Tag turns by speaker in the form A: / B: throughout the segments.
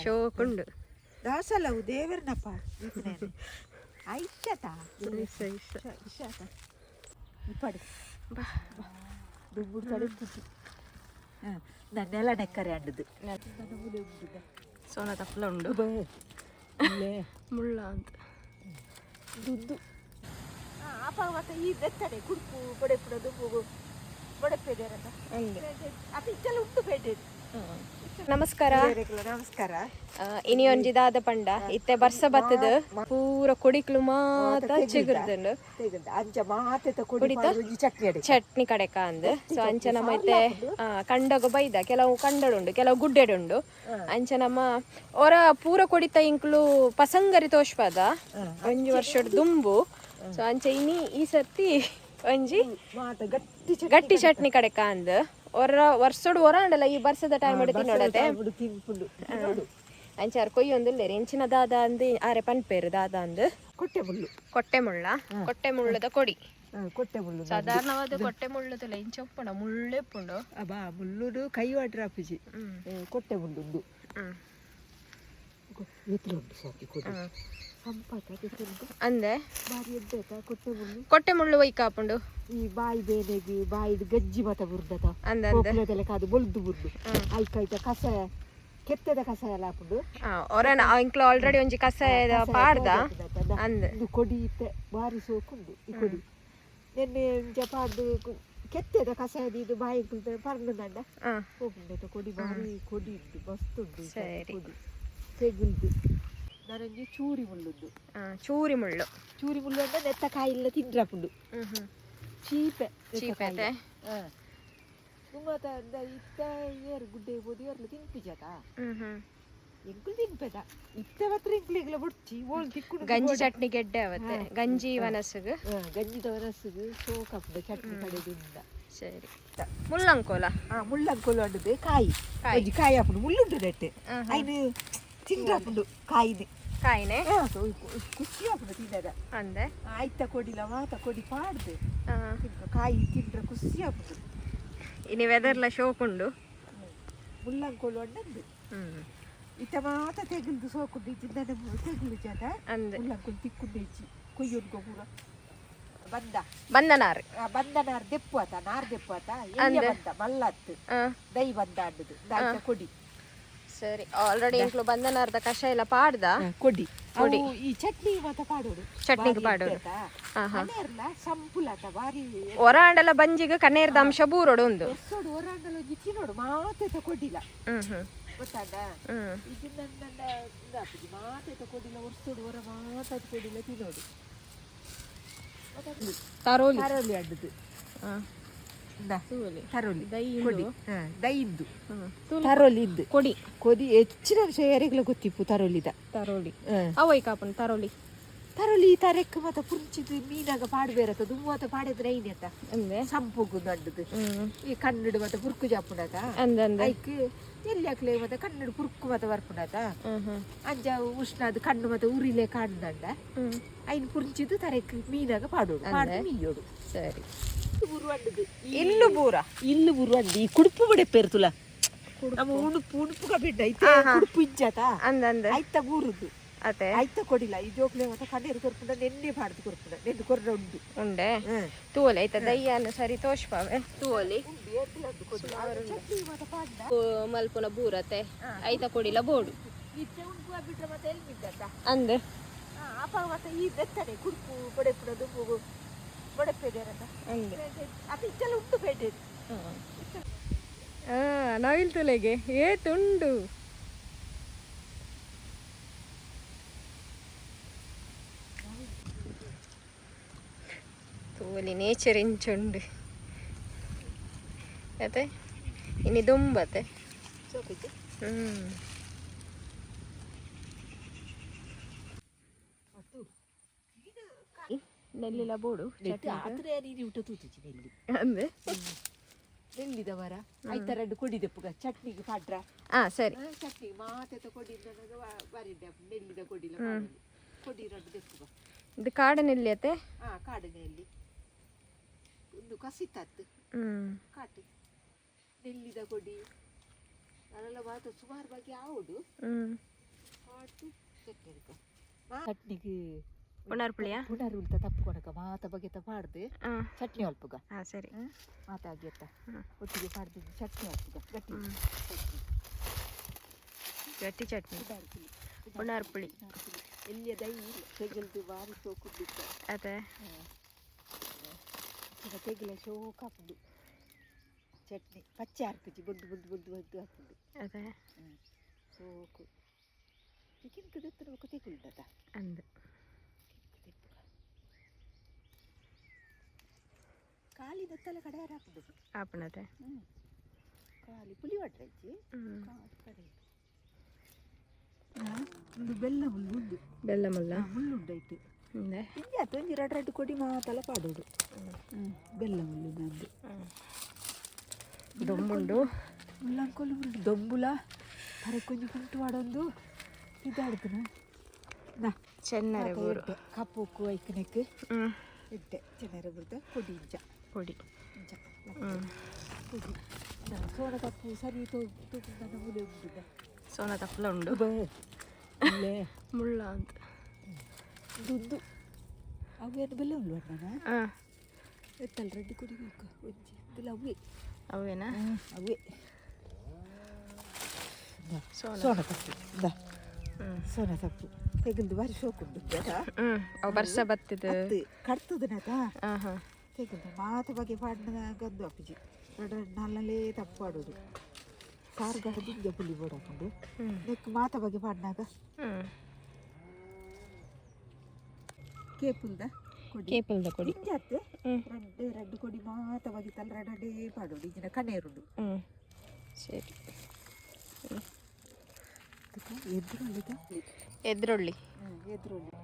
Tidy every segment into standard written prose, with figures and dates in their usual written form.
A: ಶೋಕುಂಡು
B: ದಾಸಲವು ದೇವರನಪ್ಪ ಐಷತ ಇಪ್ಪಡಿ ದುಂಬುಡು ಕಡೆ ತುಸಿ ನನ್ನೆಲ್ಲ ನೆಕ್ಕರೆ ಅಂಡದು
A: ಸೋನ ತಪ್ಪಲ ಉಂಡು ಮುಳ್ಳ ಅಂತ
B: ದುದ್ದು ಅಪ್ಪ ಮತ್ತೆ ಈ ಬೆತ್ತನೆ ಕುಡುಪು ಬೊಡೆಪುಡ ದುಂಬು ಬೊಡೆಪೇದೇರಂತ ಅಪ್ಪ ಇಚ್ಚೆಲ್ಲ ಉಂಟು ಪೇಟೆ.
A: ನಮಸ್ಕಾರ
B: ನಮಸ್ಕಾರ.
A: ಇನಿ ಒಂಜಿ ದಾದ ಪಂಡ ಇತ್ತೆ ಬರ್ಸ ಬತ್ತದ ಪೂರ ಕೊಡಿಕ್ಲು ಮಾತ ಚಿಗುರ್ದಂಡು
B: ಅಂಚ ಮಾತೆ
A: ಕುಡಿತ ಚಟ್ನಿ ಕಡೆಕ ಅಂದ್ ಸೊ ಅಂಚ ನಮ್ಮ ಇತ್ತೆ ಕಂಡಗ ಬೈದ ಕೆಲವು ಕಂಡಡುಂಡು ಕೆಲವು ಗುಡ್ಡೆಡುಂಡು ಅಂಚ ನಮ್ಮ ಅವರ ಪೂರ ಕೊಡಿತ ಇಂಕ್ಲು ಪಸಂಗರಿ ತೋಷ್ಪದ ಒಂಜಿ ವರ್ಷದ ದುಂಬು ಸೊ ಅಂಚ ಇನಿ ಈ ಸರ್ತಿ ಒಂಜಿ ಗಟ್ಟಿ ಚಟ್ನಿ ಕಡೆಕ ಅಂದ್ ವರ್ಷೋಡು ಹೊರಾಂಡಲ್ಲ ಈ ಬರ್ಸದ ಟೈಮ್ ಹಿಡಿದು ನೋಡತ್ತೆ ಅಂಚಾರ ಕೊಯ್ಯೊಂದುಲ್ಲೇರಿ ಎಂಚಿನ ದಾದ ಅಂದ್ ಆರೆ ಪನ್ಪೇರು ದಾದ ಅಂದ್ ಕೊಟ್ಟೆ ಮುಳ್ಳದ ಕೊಡಿ ಸಾಧಾರಣವಾದ ಕೊಟ್ಟೆ ಮುಳ್ಳದಲ್ಲ ಇಂಚಪ್ಪುಂಡ ಮುಳ್ಳೆಪ್ಪುಂಡು
B: ಅಬಾ ಮುಳ್ಳುಡು ಕೈ ವಾಟ್ರ ಆಪಿಜಿ ಕೊಟ್ಟೆ ಮುಳ್ಳುಂಡು
A: ಅಂದೆ
B: ಬಾರಿ ಎದ್ದಾಯ್ತಾ
A: ಕೊಟ್ಟೆ ಮುಳ್ಳು ಒಯ್ಕಾಪುಂಡು
B: ಈ ಬಾಯಿ ಬೇನೆಗೆ ಬಾಯಿಡ್ ಗಜ್ಜಿ ಮತ ಬುರ್ದತ ಅಂದಲೆ ಕಾದು ಬೊಲ್ದು ಬುರ್ದು ಐಕಾಯ್ತ ಕಸ ಕೆತ್ತದ ಕಸ ಎಲ್ಲ ಹಾಕೊಂಡು
A: ಅವರನ್ನ ಇಂಕ್ಲ ಆಲ್ರೆಡಿ ಒಂಜಿ ಕಸ ಪಾಡ್ದ ಅಂದ್
B: ಕೊಡಿ ಇತ್ತೆ ಬಾರಿ ಸೋಕುಂಡು ಈ ಕೊಡಿ ನೆನ್ನೆ ಪಾಡ್ದು ಕೆತ್ತದ ಕಸ ಇದು ಬಾಯಿ ಪರ್ನದಂಡ ಹೋಗುಂಡ ಕೊಡಿ ಬಾರಿ ಕೊಡಿ ಇದ್ದು ಮಸ್ತುಂಡು ಕೊಡಿ ತೆಗುಲ್ದು ನಾನೊಂಜಿ ಚೂರಿ ಮುಳ್ಳುದ್ದು
A: ಚೂರಿ ಮುಳ್ಳು
B: ಅಂದ್ರೆ ನೆತ್ತ ಕಾಯಿ ಇಲ್ಲ ತಿಂದ್ರಪುಂಡು ಚೀಪೆ ತುಂಬಾತ ಇತ್ತ ಏರು ಗುಡ್ಡೆ ಬೋದು ಏರ್ಲು ತಿನ್ಪಿಜಾತ ಎಂಕುಲು ತಿನ್ಪೆದ ಇತ್ತ ಮಾತ್ರ ಎಂಕುಲಿಗ್ಲ ಬುಡ್ಚಿ ಓಲ್ ತಿಕ್ಕುಡು
A: ಗಂಜಿ ಚಟ್ನಿ ಗೆಡ್ಡೆ ಅವತ್ತೆ ಗಂಜಿ ವನಸ್ಸುಗು
B: ಗಂಜಿದ ವನಸ್ಸುಗು ಸೋಕಪ್ಪ ಚಟ್ನಿ ಕಡೆದಿಂದ
A: ಸರಿ ಮುಳ್ಳಂಕೋಲ
B: ಮುಳ್ಳಂಕೋಲು ಅಂಡದೆ ಕಾಯಿ ಕಾಯಿ ಹಾಪುಂಡು ಮುಳ್ಳುಂಡು ನೆಟ್ಟೆ ಐನು ತಿಂದ್ರಪುಂಡು ಕಾಯಿನೆ ಖುಷಿ ಆಗ್ತದೆ ತಿನ್ನದ
A: ಅಂದೆ
B: ಆಯ್ತ ಕೊಡಿಲ್ಲ ಮಾತ ಕೊಡಿ ಪಾಡ್ದೆ ಕಾಯಿ ತಿಂದ್ರೆ ಖುಷಿ ಆಗ್ತದೆ
A: ಇನಿ ವೆದರ್ಲ ಶೋಕುಂಡು
B: ಮುಳ್ಳಂಕೋಲು ಅಂಡಂದು ಇತ್ತ ಮಾತ ತೆಗಿಲ್ದು ಸೋಕುಂಡು ತಿಂದ ತೆಗಿಲು ಜಾತ
A: ಅಂದೆ
B: ಮುಳ್ಳಂಕೋಲು ತಿಕ್ಕುಂಡು ಹೆಚ್ಚಿ ಕೊಯ್ಯೊಂಡ್ಕೊ ಪೂರ
A: ಬಂದನಾರ್
B: ದೆಪ್ಪು ಆತ ನಾರ್ ದೆಪ್ಪು ಆತ ಬಂದ ಮಲ್ಲತ್ತು ದೈ ಬಂದ ಅಂಡದು ದಾಯ್ತ ಕೊಡಿ
A: ಸರಿ ಆಲ್ರೆಡಿ ಇಂಕ್ಲು ಬಂದನಾರ್ದ ಕಷಾಯ ಎಲ್ಲ ಪಾಡ್ದ
B: ಕೊಡಿ ಈ ಚಟ್ನಿ ಮಾತ ಪಾಡೋಡು
A: ಚಟ್ನಿಗೆ ಪಾಡೋಡು
B: ಸಂಪುಲಾತ ಬಾರಿ
A: ಹೊರಾಂಡಲ ಬಂಜಿಗೆ ಕನ್ನೇರ್ದ ಅಂಶ ಬೂರೋಡು ಒಂದು
B: ಹೊರಾಂಡಲ ಜಿಕ್ಕಿ ನೋಡು ಮಾತೆ ಕೊಡಿಲ್ಲ ಗೊತ್ತಾಡ ಇದು ಮಾತೆ ಕೊಡಿಲ್ಲ ವರ್ಷೋಡು ಹೊರ ಮಾತಾಡ್ ಕೊಡಿಲ್ಲ ತಿನ್ನೋಡು
A: ತರೋಲಿ
B: ಅಡ್ಡದು ತರೋಲಿದ್ದು ಕೊಡಿ ಹೆಚ್ಚಿನ ಯಾರಿಗೆಲ್ಲ ಗೊತ್ತಿಪ್ಪು ತರೋಲಿ
A: ಅವೈ ಕಾಪನ್
B: ತರೋಲಿ ತರೆಕ್ ಮತ್ತ ಪುರ್ಚಿದ್ ಮೀನಾಗ ಪಾಡ್ಬೇರತ್ತ ದುಮ್ಮತ್ತ ಪಾಡಿದ್ರೆ ಐನತ್ತ ಸಂಪುಗು ದೊಡ್ಡದು ಈ ಕನ್ನಡ ಮತ್ತ ಪುರ್ಕು ಜಾಪುಂಡತ ಐಕ್ ಎಲ್ಲಿ ಹಾಕ್ಲೆ ಮತ್ತ ಕನ್ನಡ ಪುರ್ಕು ಮತ್ತ ಬರ್ಪುಂಡತ ಅಂಜ ಉಷ್ಣ ಅದು ಕಣ್ಣು ಮತ್ತ ಉರಿಲೆ ಕಾಣ್ದಂಡ ಐನ್ ಪುರ್ಚಿದ್ ತರೆಕ್ ಮೀನಾಗ ಪಾಡೋಡು ಮೀಯೋಡು
A: ಸರಿ
B: ಇಲ್ಲು ಬೂರ ಅಂದಿ ಈ ಕುಡುಪು ಬಿಡೆ ಪೇರ್ತುಲ ನಮ್ಮ ಉಡುಪುಗ ಬಿಡ್ಡ ಐತೆ ಕುಡುಪು ಇಜ್ಜಾತ ಐತ ಬೂರುದು
A: ಅತೆ
B: ಐತ ಕೊಡಿಲ್ಲ ಈ ಜೋಕ್ಲೆ ಮತ್ತೆ ಕಣ್ಣೀರು ಕೊರ್ಪುಂಡ ನೆನ್ನೆ ಪಾಡ್ದು ಕೊರ್ಪುಂಡ ನೆನ್ನೆ ಕೊರ್ರ ಉಂಡೆ
A: ತೂಲೆ ಐತ ದಯ್ಯನ ಸರಿ ತೋಷ್ಪಾವೆ ತೂಲಿ ಮಲ್ಪುನ ಬೂರತೆ ಐತ ಕೊಡಿಲ್ಲ ಬೋಡು
B: ಬಿಟ್ರೆ ಮತ್ತೆ ಎಲ್ಲಿ ಬಿದ್ದತ್ತ
A: ಅಂದೆ
B: ಅಪ್ಪ ಮತ್ತೆ ಈ ಬೆತ್ತನೆ ಕುಡುಪು ಬೊಡೆಪುಡ ದುಂಬು ಬೊಡೆಪೇದೇರಂತ ಅಪ್ಪ ಇಚ್ಚೆಲ್ಲ ಉಂಟು ಪೇಟೆ
A: ನವಿಲ್ ತುಲೆಗೆ ಏಟುಂಡು ತೋಲಿ ನೇಚರ್ ಇಂಚುಂಡು ಅತ್ತೆ ಇನಿ ದುಂಬತ್ತೆ ನೆಲ್ಲಿಲ ಬೋಡು ಅಂದ್ರೆ
B: ನೆಲ್ಲಿದವರ ಐತ ಎರಡು ಕೊಡಿದೆಪ್ಪುಗ ಚಟ್ನಿಗೆ ಪಾಡ್ರ
A: ಸರಿ
B: ಚಟ್ನಿ ಮಾತೆ ಕೊಡಿ ಬರಿದ್ದೆ ನೆಲ್ಲಿದ ಕೊಡಿಲ್ಲ ಕೊಡಿ ಎರಡು ದೆಪ್ಪುಗ
A: ಇದು ಕಾಡನೆಲ್ಲಿ ಅತ್ತೆ
B: ಕಾಡನೆಲ್ಲಿ ಒಂದು ಕಸಿತತ್ತು ಕಾಟು ನೆಲ್ಲಿದ ಕೊಡಿ ಅದೆಲ್ಲ ಮಾತ ಸುಮಾರು ಬಗ್ಗೆ ಆವುಡು ಚಟ್ನಿಗೆ
A: ಪುನರ್ಪುಳಿಯಾ
B: ಪುನರುಳ್ತ ತಪ್ಪು ಕೊಡಕ ಮಾತ ಬಗೆತ ಪಾಡ್ದು ಚಟ್ನಿ ಅಲ್ಪಗ
A: ಹಾಂ ಸರಿ
B: ಮಾತ ಆಗ್ಯತ್ತ ಒಟ್ಟಿಗೆ ಪಾಡ್ದು ಚಟ್ನಿ ಅಲ್ಪಗ ಗಟ್ಟಿ
A: ಗಟ್ಟಿ ಚಟ್ನಿ ಪುನರ್ಪುಳಿ
B: ಎಲ್ಲಿಯ ದೈ ತೆಗಲ್ದು ಬಾರಿ ಸೋಕುಡ್ಲಿಕ್ಕೆ
A: ಅದೇ
B: ತೆಗಿಲ ಶೋಕಾಪುಡು ಚಟ್ನಿ ಪಚ್ಚೆ ಹಾಕ್ಬಿಟ್ಟು ಬೊಡ್ಡು ಬೊಡ್ಡು ಬೊಡ್ಡು ಬೊಡ್ಡು ಹಾಕ್ಬಿಡು
A: ಅದೇ
B: ಸೋಕು ಕಿಂಕ ದತ್ತನ ತೆಗುಲ್ದತ
A: ಅಂದ
B: ಖಾಲಿ ದತ್ತಲ ಕಡೆ ಹಾಕುದು
A: ಆಪಣತೆ
B: ಖಾಲಿ ಪುಳಿ ಒಡ್ರಜ್ಜಿ ಕಡೆ ಒಂದು ಬೆಲ್ಲ ಮುಳ್ಳು ಉಂಡು
A: ಬೆಲ್ಲ ಮುಲ್ಲ
B: ಮುಳ್ಳುಂಡಾಯ್ತು ಹಿಂಗೆ ಆಯ್ತು ಒಂದು ಎರಡು ಕೊಡಿ ಮಾತಲ್ಲ ಪಾಡೋಡು ಬೆಲ್ಲ ಮುಳ್ಳು ನಂದು
A: ದೊಂಬುಂಡು
B: ಮುಳ್ಳಂಕೊಲ್ಲು ದೊಂಬುಲ ಪರೆ ಕೊಂಚ ಕುಂಟು ಮಾಡೊಂದು ಇದಾಡ್ತನ ನಾ
A: ಚೆನ್ನರೆ ಊರು
B: ಕಪ್ಪುಕ್ಕು ಐಕನಕ್ಕೆ ಇಟ್ಟೆ ಚೆನ್ನರೆ ಬರುತ್ತೆ ಕೊಡಿ ಇಂಚ
A: ಪುಡಿ
B: ಇಂಚ ಕೊಡಿ ಸೋನ ಕಪ್ಪು ಸರಿ ತೂಕು ನನ್ನ ಮುಲೆ ಉಂಟು
A: ಸೋನ ತಪ್ಪಲ ಉಂಡು
B: ಇಲ್ಲೇ
A: ಮುಳ್ಳ ಅಂತ
B: ದುಡ್ಡು ಅವೇನು ಬೆಲ್ಲ ಉಳ್ಳು ಅಣ್ಣ
A: ಹಾಂ
B: ಎತ್ತಲ್ಲ ರೆಡ್ಡಿ ಕುಡಿಬೇಕು ಒಂಚಿ ಇಲ್ಲ ಅವೇ
A: ಅವೇನಾ
B: ಅವೇ
A: ಸೋನ
B: ತಪ್ಪು ಸೋನ ತಪ್ಪು ತೆಗೆದು ಬಾರಿ ಶೋಕುಂಡು
A: ಅವು ಬರ್ಸ ಬತ್ತಿದ್ದು
B: ಕಟ್ತದನತ
A: ಹಾಂ ಹಾಂ
B: ತೆಗೆದು ಮಾತ ಬಗ್ಗೆ ಪಾಡಿನ ಗದ್ದು ಅಪ್ಪಿಜಿ ನಲ್ಲೇ ತಪ್ಪು ಪಾಡೋದು ಸಾರುಗಡ ದಿಂಜ ಪುಲಿ ಬೋರ್ಡ್ ಹಾಕೊಂಡು ನೆಕ್ ಮಾತ ಬಗ್ಗೆ ಪಾಡಿನಾಗ ಕೇಪುಲ್ದ
A: ಕೇಪಲ್ದ ಕೊಡಿ
B: ದಿಂಜಾತ್ತೆ ರೆಡ್ ಕೊಡಿ ಮಾತ ಬಗ್ಗೆ ತಲ್ಲ ರೆಡ್ಡೇ ಪಾಡೋದು ಈಗಿನ ಕಣ್ಣೇರುಡು
A: ಸರಿ
B: ಎದುರುಳ್ಳಿ
A: ಎದ್ರೊಳ್ಳಿ
B: ಎದುರುಳ್ಳಿ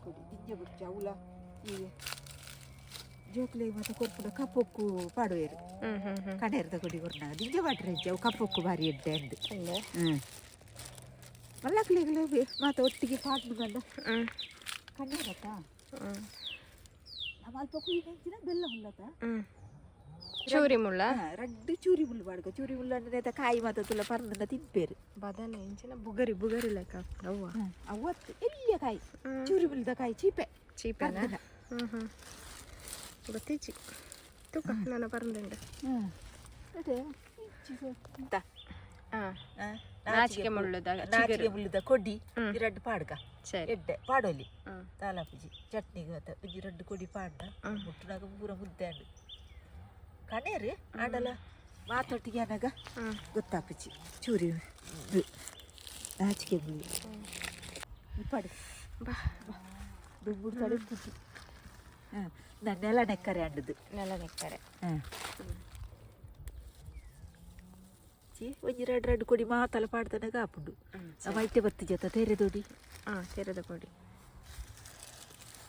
B: ಕೊಡಿ ದಿಂಜ ಬಿಡ್ಚಿ ಅವಲ ಈ ಜೋಕ್ಲೆ ಮತ್ತೆ ಕೊರ್ಪುಡ ಕಪ್ಪೊಕ್ಕು ಪಾಡುವೇರು ಕಣೇರ್ದ ಕೊಡಿ ಕೊರ್ನ ದಿಂಜ ಬಾಟ್ರೆ ಅವು ಕಪ್ಪೊಕ್ಕು ಬಾರಿ ಎಡ್ಡೆ ಅಂದು ಮಲ್ಲಕ್ಲಿಗಳು ಮತ್ತೆ ಒಟ್ಟಿಗೆ ಪಾಡ್ದು ಬಂದ ಕಣ್ಣೇರತ್ತ ನಮ್ಮ ಅಲ್ಪ ಕುಯ್ದು ನೆಂಚಿನ ಬೆಲ್ಲ ಹುಲ್ಲತ್ತ
A: ಚೂರಿ ಮುಳ್ಳ
B: ರಡ್ಡು ಚೂರಿ ಮುಳ್ಳು ಬಾಡ್ಗ ಚೂರಿ ಮುಳ್ಳು ಅಂದ್ರೆ ಕಾಯಿ ಮಾತ ತುಲ್ಲ ಪರ್ನ ತಿಂಪೇರು
A: ಬದನೆ ಇಂಚಿನ ಬುಗರಿ ಬುಗರಿ ಲೆಕ್ಕ ಅವ್ವ
B: ಅವತ್ತು ಎಲ್ಲಿಯ ಕಾಯಿ ಚೂರಿ ಮುಳ್ದ ಕಾಯಿ ಚೀಪೆ
A: ಚೀಪೆನ ಗೊತ್ತಿಚ್ಚಿ ತುಕ ನನ್ನ ಪರಂದಂಡ
B: ಅದೇ
A: ನಾಚಿಕೆ ಮುಳ್ಳುದ
B: ನಾಚಿಕೆ ಮುಳ್ಳುದ ಕೊಡಿ ಎರಡು ಪಾಡ್ಗ
A: ಸರಿ
B: ಎಡ್ಡೆ ಪಾಡೋಲಿ ತಾಲಾಪುಜಿ ಚಟ್ನಿಗೆ ಆತ ಒಂಜಿ ರಡ್ಡು ಕೊಡಿ ಪಾಡ್ದ ಮುಟ್ಟನಾಗ ಪೂರ ಮುದ್ದೆ ಅಂಡು ಕಣೇರಿ ಆಡಲ ಮಾತೊಟ್ಟಿಗೆ ಅನಾಗ ಗೊತ್ತಾಪುಜಿ ಚೂರಿ ನಾಚಿಕೆ ಮುಳ್ಳು ಪಾಡು
A: ಬಾ
B: ದುಂಬುಡು ತಡೆ ಪುಜಿ ನೆಲ ನೆಕ್ಕರೆ ಅಂಡದು
A: ನೆಲ ನೆಕ್ಕರೆ
B: ಒಂಜಿ ಎರಡು ಕೊಡಿ ಮಾತಲ್ಲ ಪಾಡ್ದನಾಗ ಆಪುಂಡು ಮೈತೆ ಬತ್ತಿ ಜೊತೆ ತೆರೆದೋಡಿ
A: ತೆರೆದ ಕೊಡಿ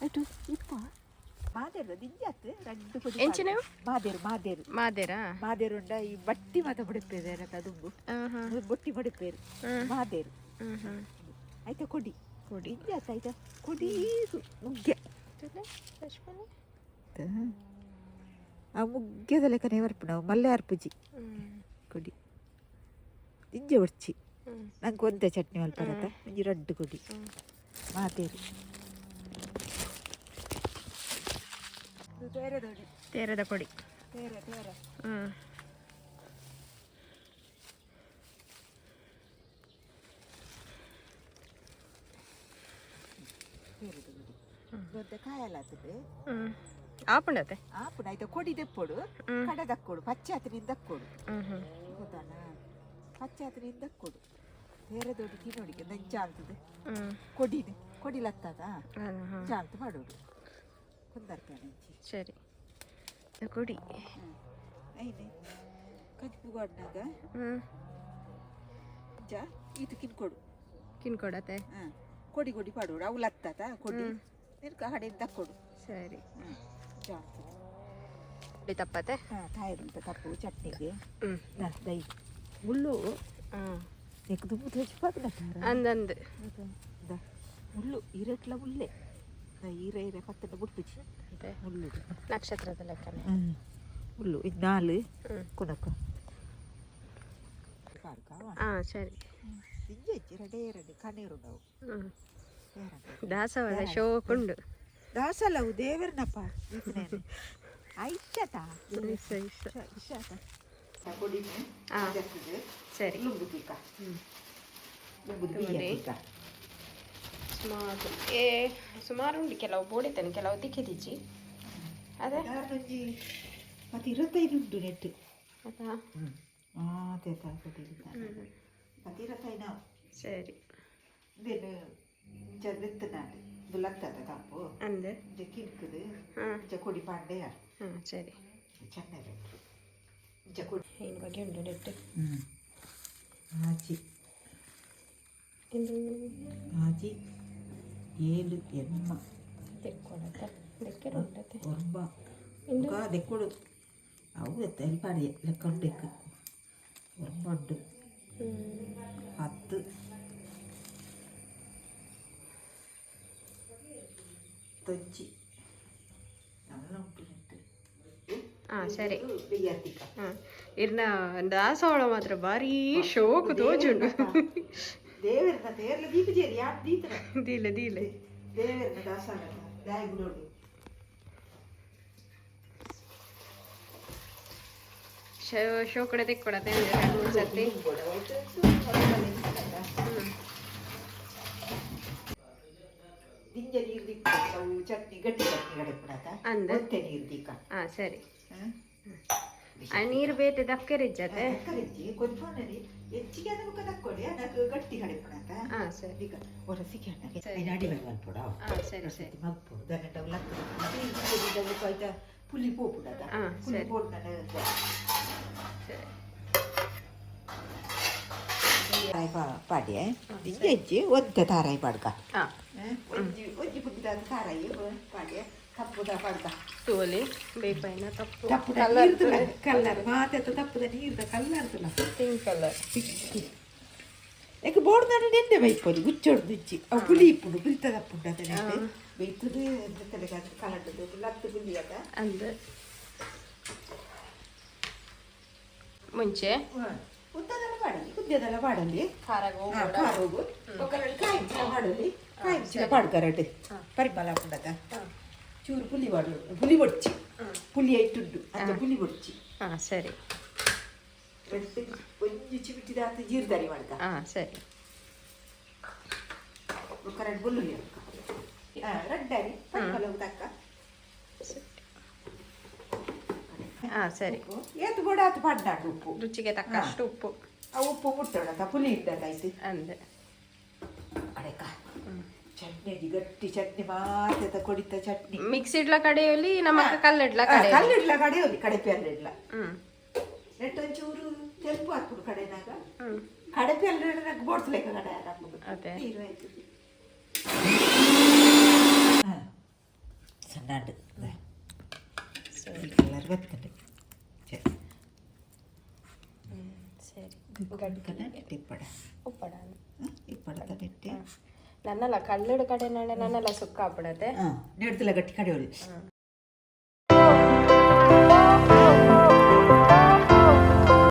B: ಆಯ್ತು ಇಪ್ಪ ಮಾದೇರು ದಿಂಜಾತ್ ಎರಡು ಕೊಡಿ
A: ಎಂಚಿನ
B: ಮಾದೇರು
A: ಮಾದೇರಾ
B: ಉಂಡ ಈ ಬಟ್ಟಿ ಮಾತ ಬಡಿಪೇರು ದುಂಬು ಬೊಟ್ಟಿ ಬಡಿಪೇರು ಮಾದೇರು ಆಯ್ತಾ ಕೊಡಿ ದಿಂಜಾತ್ ಆಯ್ತಾ ಕೊಡಿ ಮುಗ್ಗೆ ಆ ಮುಗ್ಗೆದ ಲೆಕ್ಕನೆ ಬರ್ಪು ನಾವು ಮಲ್ಲೆ ಅರ್ಪುಜಿ ಕೊಡಿ ದಿಂಜೆ ಒಡ್ಚಿ ನಂಗೆ ಒಂದೇ ಚಟ್ನಿ ಮಲ್ಪರತ್ತ ಒಂಜಿ ರಡ್ಡು ಕೊಡಿ ಮಾತೇರು
A: ತೆರೆದ ಕೊಡಿ
B: ದೊಡ್ಡ ಕಾಯಲ್ಲ ಆಗ್ತದೆ
A: ಆಪುಂಡತೆ
B: ಆಪುಣ ಆಯ್ತಾ ಕೊಡಿ ದೆಪ್ಪೋಡು ಕಡೆ ದಕ್ಕೋಡು ಪಚ್ಚೆ ಹತ್ತಿರಿಂದ ದಕ್ಕೋಡು ಗೊತ್ತಾನ ಪಚ್ಚೆ ಹತ್ತಿರಿಂದ ದಕ್ಕೋಡು ಬೇರೆ ದೊಡ್ಡ ತಿನ್ನೋಡಿಗೆ ನಂಜ ಆಗ್ತದೆ ಕೊಡಿನೆ ಕೊಡಿಲತ್ತದ ಜಾಲ್ತು ಮಾಡೋಡು ಕೊಂದರ್ಕಾನೆ
A: ಸರಿ ಕೊಡಿ
B: ಐನೆ ಕಜ್ಪುಗಾಡ್ನಾಗ ಜಾ ಇದು
A: ಕಿನ್ಕೊಡತೆ
B: ಕೊಡಿ ಕೊಡಿ ಪಾಡೋಡು ಅವು ಲತ್ತದ ಕೊಡಿ ನಿನ್ಕ ಹಡೆಯಿಂದ ತಕ್ಕೊಡು
A: ಸರಿ
B: ಜಾಸ್ತಿ
A: ಕೊಡಿ ತಪ್ಪತೆ
B: ಕಾಯಿರುಂಟ ತಪ್ಪು ಚಟ್ನಿಗೆ ದೈ ಮುಳ್ಳು ಎಕ್ದು
A: ಅಂದಂದು
B: ಮುಳ್ಳು ಈರೆಟ್ಲ ಮುಳ್ಳೆ ಈರೆ ಪತ್ತದ ಬುಟ್ಟಿಚಿ ಮುಳ್ಳು
A: ನಕ್ಷತ್ರದ ಲೆಕ್ಕನೆ
B: ಮುಳ್ಳು ಇದು ನಾಲು ಕೊನಕ
A: ಸರಿ
B: ಎರಡು ಕಣ್ಣೀರುಂಡವು
A: ದಾಸವಾಳ ಶೋಕುಂಡು
B: ದಾಸಲ್ಲವು ದೇವರನಪ್ಪ ಐಷತ
A: ಸರಿ ಸುಮಾರು ಉಂಡು ಕೆಲವು ಬೋಡಿತಾನೆ ಕೆಲವು ತಿಕ್ಕಿದಿಚ್ಚಿ ಅದೇ
B: ಮತ್ತೆ 25 ಉಂಟು ನೆಟ್ಟು
A: ಅದಾ
B: ಮತ್ತೆ 25
A: ಸರಿ
B: ಜಗತ್ತನಾಡು ಬುಲತ್ತದ ಕಪ್ಪು
A: ಅಂದೆ
B: ಕಿಲ್ಕದು ಕೊಡಿ ಪಾಂಡೆಯ
A: ಸರಿ
B: ಚೆನ್ನಾಗಿ
A: ಏನು ಬಗ್ಗೆ ಉಂಟು ನೆಟ್ಟು
B: ಆಚಿ ಆಚಿ ಏಳು ಎಮ್ಮ
A: ತೆಕ್ಕೊಡತ್ತ ಲೆಕ್ಕ ಉಂಟತ್ತೆ
B: ಒರ್ಬ ದೆಕ್ಕೊಡು ಅವು ಎತ್ತಲ್ಲಿ ಪಾಡಿ ಲೆಕ್ಕ ಉಂಟೆಕ್ಕು ಒರ್ಬಡ್ಡು 10 ತೊಂಚಿ ಎಲ್ಲ ಉಂಟು
A: ಸರಿ
B: ಬಿಯ್ಯತ್ತಿಕ
A: ಇರ್ನ ದಾಸವಾಳ ಮಾತ್ರ ಭಾರಿ ಶೋಕು ತೋಜುಂಡು
B: ದೇವರನ್ನ ತೇರ್ಲ ದೀಪಜೇರಿ ಯಾರು ದೀತರ
A: ದೀಲೆ ದೀಲೆ
B: ದೇವರನ್ನ ದಾಸವಾಳ ದಾಯಿ ಬಿಡೋಡು
A: ಶೋಕಡೆ ತೆಕ್ಕೊಡತ್ತೆ 2-3 ಸರ್ತಿ
B: ದಿಂಜ ನೀರು ದಿಕ್ಕು ಚಟ್ನಿ ಗಟ್ಟಿ ಚಟ್ನಿ ಕಡೆ ಬಿಡತ್ತ ಒತ್ತೆ ನೀರು ದಿಕ್ಕ
A: ಸರಿ ನೀರು ಬೇತೆ ದಕ್ಕರಿಜ್ಜತೆ
B: ಕರಿಜ್ಜಿ ಕೊಂಚೋಣರಿ ಹೆಚ್ಚಿಗೆ ಅದ ಮುಖ ತಕ್ಕೊಳ್ಳಿ ಅದಕ್ಕೆ ಗಟ್ಟಿ ಕಡೆ ಬಿಡತ್ತ
A: ಸರಿ
B: ದಿಕ್ಕ ಒರಸಿಕೆ ಅಣ್ಣಗೆ ಅಡಿ ಬೆಳೆ ಮಲ್ಪೊಡ
A: ಸರಿ ಸರಿ
B: ಮಲ್ಪೊಡು ದನಟವು ಲಕ್ಕ ಆಯ್ತಾ ಪುಲಿ ಪೋಪುಡದ ಪುಲಿ ಪೋಡ್ನ ಪಾಡ್ಯ ಹೆಜ್ಜಿ ಒದ್ದ ತಾರಾಯಿ ಪಾಡ್ಕ ಒಜ್ಜಿ ಪುಟ್ಟಿದ ತಾರಾಯಿ ಪಾಡ್ಯ ತಪ್ಪುದ ಪಾಡ್ಕ
A: ತೋಲಿ ಬೇಪೈನ ತಪ್ಪು
B: ಕಲ್ಲರ್ ಮಾತೆತ್ತ ತಪ್ಪುದ ನೀರ್ದ ಕಲ್ಲರ್ತಲ್ಲ
A: ಪಿಂಕ್ ಕಲರ್
B: ಯಾಕೆ ಬೋರ್ಡ್ ನೆನ್ನೆ ಬೈಪೋದು ಗುಚ್ಚೊಡ್ದು ಇಚ್ಚಿ ಅವು ಪುಲಿ ಇಪ್ಪುಡು ಪುಲಿತ ತಪ್ಪುಂಡ ನೆನ್ನೆ ಬೈಪುದು ಕಲಂಟದು ಲತ್ತು ಪುಲಿ ಅದ
A: ಅಂದ ಮುಂಚೆ
B: ಉದ್ದದೆಲ್ಲ ಮಾಡಲಿ ಕುದ್ದೆದೆಲ್ಲ ಮಾಡಲಿ
A: ಖಾರಾಗು
B: ಹೋಗು ಒಕ್ಕಲಲ್ಲಿ ಕಾಯಿ ಮಾಡಲಿ ಕಾಯಿ ಪಾಡ್ಕರಟು ಪರಿಮಳ ಹಾಕೊಂಡದ ಚೂರು ಪುಲಿ ಮಾಡು ಪುಲಿ ಒಡ್ಚಿ ಪುಲಿ ಐಟುಂಡು ಅಂಚ ಪುಲಿ ಒಡ್ಚಿ
A: ಸರಿ
B: ಒಂಜಿ ಚಿಬಿಟ್ಟಿದ ಅಂತ ಜೀರ್ದಾರಿ ಮಾಡ್ಕ
A: ಸರಿ
B: ಕರೆಂಟ್ ಬುಲ್ಲುಲಿ ರಡ್ಡಾರಿ ಪರಿಮಳ ತಕ್ಕ
A: ಸರಿ
B: ಏತು ಬೋಡ ಆತು ಪಡ್ನಾಡು ಉಪ್ಪು
A: ರುಚಿಗೆ ತಕ್ಕಷ್ಟು ಉಪ್ಪು
B: ಆ ಉಪ್ಪು ಮುಟ್ಟೋಣ ಪುಲಿ ಇದ್ದದಾಯ್ತು
A: ಅಂದೆ
B: ಅಡೆಕ ಚಟ್ನಿ ಗಟ್ಟಿ ಚಟ್ನಿ ಮಾತೆತ ಕೊಡಿತ ಚಟ್ನಿ
A: ಮಿಕ್ಸಿಡ್ಲ ಕಡೆಯಲ್ಲಿ ನಮಕ್ ಕಲ್ಲಿಡ್ಲ ಕಡೆ
B: ಕಲ್ಲಿಡ್ಲ ಕಡೆಯಲ್ಲಿ ಕಡೆಪಿ ಅಲ್ಲಿಡ್ಲ ನೆಟ್ಟೊಂಚೂರು ತೆಲ್ಪು ಹಾಕ್ಬಿಡು ಕಡೆನಾಗ ಕಡೆಪಿ ಅಲ್ಲಿಡ್ಲ ಬೋಡ್ಸ್ಲೇಕ ಕಡೆ ಹಾಕ್ಬಿಡು
A: ಅದೇ
B: ಸಣ್ಣಾಡು ಕಲರ್ ಬರ್ತದೆ
A: ಸರಿ
B: ಇಪ್ಪಡ
A: ಉಪ್ಪಡ
B: ಇಪ್ಪಡದ ನೆಟ್ಟೆ
A: ನನ್ನಲ್ಲ ಕಲ್ಲುಡು ಕಡೆ ನಾಳೆ ನನ್ನೆಲ್ಲ ಸುಕ್ಕ ಹಾಕ್ಬಿಡತ್ತೆ
B: ನೆಡ್ತಿಲ್ಲ ಗಟ್ಟಿ ಕಡೆ ಹೊಲಿ